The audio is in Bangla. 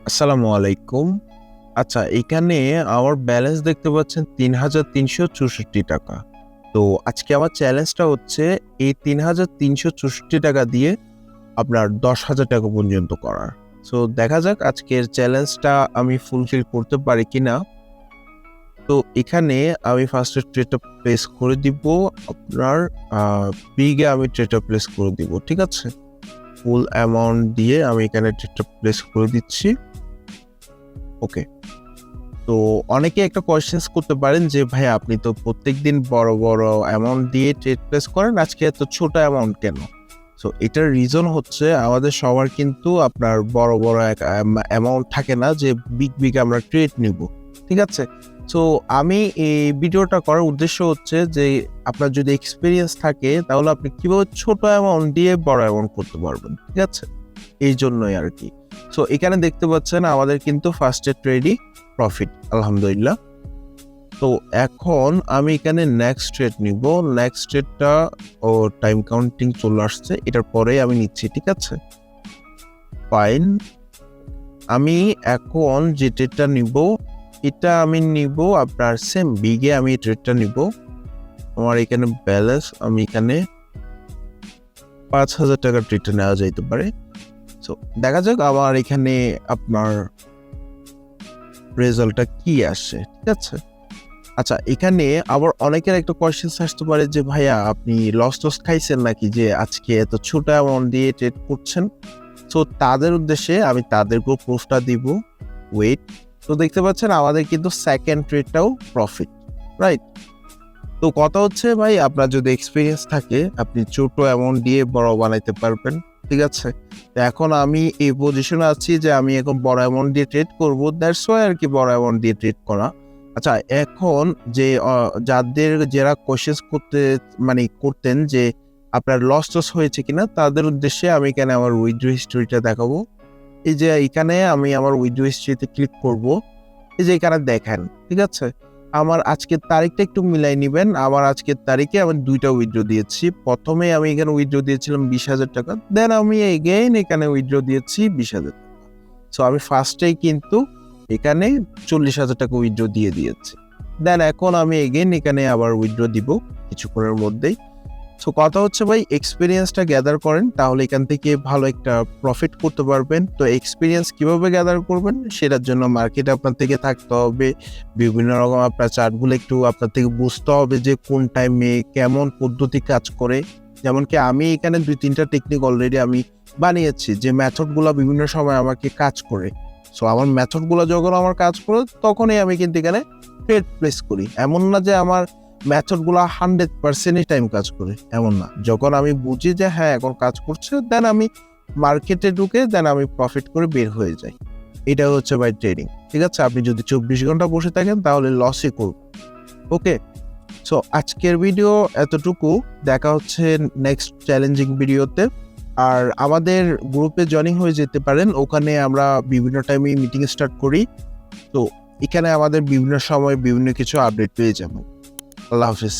আসসালামু আলাইকুম। আচ্ছা, এখানে আমার ব্যালেন্স দেখতে পাচ্ছেন ৳৩,৩৬৪ তো আজকে আমার চ্যালেঞ্জটা হচ্ছে এই ৳৩,৩৬৪ দিয়ে আপনার ৳১০,০০০ পর্যন্ত করার। সো দেখা যাক আজকের চ্যালেঞ্জটা আমি ফুলফিল করতে পারি কিনা। তো এখানে আমি ফার্স্টে ট্রেডটা প্লেস করে দিব আপনার বিগে আমি ট্রেডটা প্লেস করে দিব। ঠিক আছে? ফুল অ্যামাউন্ট দিয়ে আমি এখানে ট্রেডটা প্লেস করে দিচ্ছি। ওকে। তো অনেকে একটা কোয়েশ্চেনস করতে পারেন যে ভাই আপনি তো প্রত্যেকদিন বড় বড় অ্যামাউন্ট দিয়ে ট্রেড প্লেস করেন, আজকে এত ছোট অ্যামাউন্ট কেন? সো এটার রিজন হচ্ছে আমাদের সবার কিন্তু আপনার বড় বড় অ্যামাউন্ট থাকে না যে বিগ আমরা ট্রেড নিব। ঠিক আছে? সো আমি এই ভিডিওটা করার উদ্দেশ্য হচ্ছে যে আপনার যদি এক্সপিরিয়েন্স থাকে তাহলে আপনি কিভাবে ছোট অ্যামাউন্ট দিয়ে বড় অ্যামাউন্ট করতে পারবেন। ঠিক আছে? এই জন্যই আর কি। সো এখানে দেখতে পাচ্ছেন আমাদের কিন্তু ফার্স্টে ট্রেডই প্রফিট, আলহামদুলিল্লাহ। তো এখন আমি এখানে নেক্সট ট্রেড নিব। নেক্সট ট্রেডটা টাইম কাউন্টিং চলে আসছে, এটার পরে আমি নিচ্ছি। ঠিক আছে, ফাইন। আমি এখন যে ট্রেডটা নিব এটা আমি নিব আপনার সেম বিগে আমি ট্রেডটা নিব। আমার এখানে ব্যালেন্স আমি এখানে ৳৫,০০০ ট্রেডটা নেওয়া যাইতে পারে। সো দেখা যাক আমার এখানে আপনার রেজাল্টটা কি আসে। ঠিক আছে, আচ্ছা এখানে আবার অনেকের একটা কোয়েশ্চেন আসতে পারে যে ভাইয়া আপনি লস খাইছেন নাকি যে আজকে এত ছোট অ্যামাউন্ট দিয়ে ট্রেড করছেন। সো তাদের উদ্দেশ্যে আমি তাদেরকেও প্রুফটা দিব। ওয়েট, তো দেখতে পাচ্ছেন আমাদের কিন্তু সেকেন্ড ট্রেডটাও প্রফিট, রাইট? তো কথা হচ্ছে ভাই আপনার যদি এক্সপিরিয়েন্স থাকে আপনি ছোট অ্যামাউন্ট দিয়ে বড় বানাইতে পারবেন। ঠিক আছে, তো এখন আমি এই পজিশনে আছি যে আমি এখন বড় অ্যামাউন্ট দিয়ে ট্রেড করবো, দ্যাটস ওয়াই আর কি বড় অ্যামাউন্ট দিয়ে ট্রেড করা। আচ্ছা, এখন যে যারা কোয়েশ্চেন করতেন যে আপনার লস হয়েছে কিনা তাদের উদ্দেশ্যে আমি এখানে আমার উইথড্র হিস্ট্রিটা দেখাবো। এই যে এখানে আমি আমার উইথড্র হিস্ট্রিতে ক্লিক করব। এই যে এখানে দেখেন, ঠিক আছে, আমার আজকের তারিখটা একটু মিলাই নিবেন। আমার আজকের তারিখে আমি 2টা উইথড্র দিয়েছি। প্রথমে আমি এখানে উইথড্র দিয়েছিলাম ৳20,000, দেন আমি এগেইন এখানে উইথড্র দিয়েছি ৳20,000। সো আমি ফার্স্টেই কিন্তু এখানে ৳40,000 উইথড্র দিয়ে দিয়েছি। দেন এখন আমি এগেইন এখানে আবার উইথড্র দিব কিছুক্ষণের মধ্যেই। সো কথা হচ্ছে ভাই এক্সপিরিয়েন্সটা গ্যাদার করেন, তাহলে এখান থেকে ভালো একটা প্রফিট করতে পারবেন। তো এক্সপিরিয়েন্স কিভাবে গ্যাদার করবেন সেটার জন্য মার্কেটে আপনার থেকে থাকতে হবে, বিভিন্ন রকম আপনার চার্টগুলো একটু আপনার থেকে বুঝতে হবে যে কোন টাইমে কেমন পদ্ধতি কাজ করে। যেমন কি আমি এখানে 2-3টা টেকনিক অলরেডি আমি বানিয়েছি যে মেথডগুলো বিভিন্ন সময় আমাকে কাজ করে। সো আমার মেথডগুলো যখন আমার কাজ করে তখনই আমি কিন্তু এখানে ট্রেড প্লেস করি। এমন না যে আমার মেথডগুলো 100%ই টাইম কাজ করে, এমন না। যখন আমি বুঝি যে হ্যাঁ এখন কাজ করছে, দেন আমি মার্কেটে ঢুকে দেন আমি প্রফিট করে বের হয়ে যাই। এটা হচ্ছে ভাই ট্রেডিং। ঠিক আছে, আপনি যদি 24 ঘন্টা বসে থাকেন তাহলে লসই করবেন। ওকে, সো আজকের ভিডিও এতটুকু। দেখা হচ্ছে নেক্সট চ্যালেঞ্জিং ভিডিওতে। আর আমাদের গ্রুপে জয়েনিং হয়ে যেতে পারেন, ওখানে আমরা বিভিন্ন টাইমে মিটিং স্টার্ট করি। তো এখানে আমাদের বিভিন্ন সময় বিভিন্ন কিছু আপডেট পেয়ে যাবেন। আল্লাহ হাফিজ।